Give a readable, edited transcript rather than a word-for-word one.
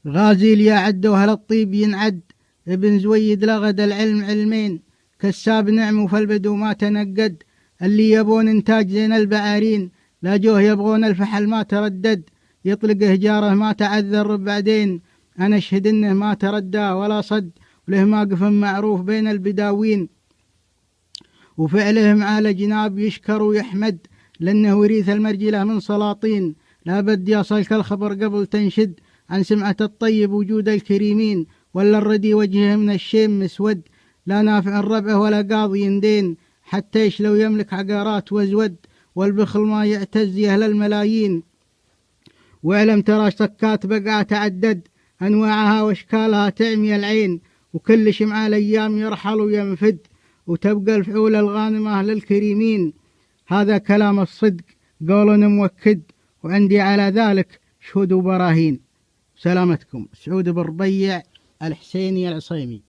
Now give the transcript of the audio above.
غازي يعد وأهل الطيب ينعد، ابن زويد لغد العلم علمين، كساب نعم فالبدو ما تنقد، اللي يبون إنتاج زين البعارين، لا جوه يبغون الفحل ما تردد، يطلق هجاره ما تعذر بعدين، أنا أشهد إنه ما تردى ولا صد، وله موقف معروف بين البداوين، وفعلهم على جناب يشكر ويحمد، لأنه وريث المرجلة من سلاطين، لا بد يصلك الخبر قبل تنشد، عن سمعة الطيب وجود الكريمين، ولا الردي وجهه من الشيم مسود، لا نافع الربع ولا قاضي دين، حتى إيش لو يملك عقارات وزود، والبخل ما يعتز أهل الملايين. واعلم ترى شكات بقع تعدد، أنواعها واشكالها تعمي العين، وكل شمع الأيام يرحل وينفد، وتبقى الفعول الغانمة للكريمين. هذا كلام الصدق قول موكد، وعندي على ذلك شهود وبراهين. سلامتكم. سعود بن ربيع الحسيني العصيمي.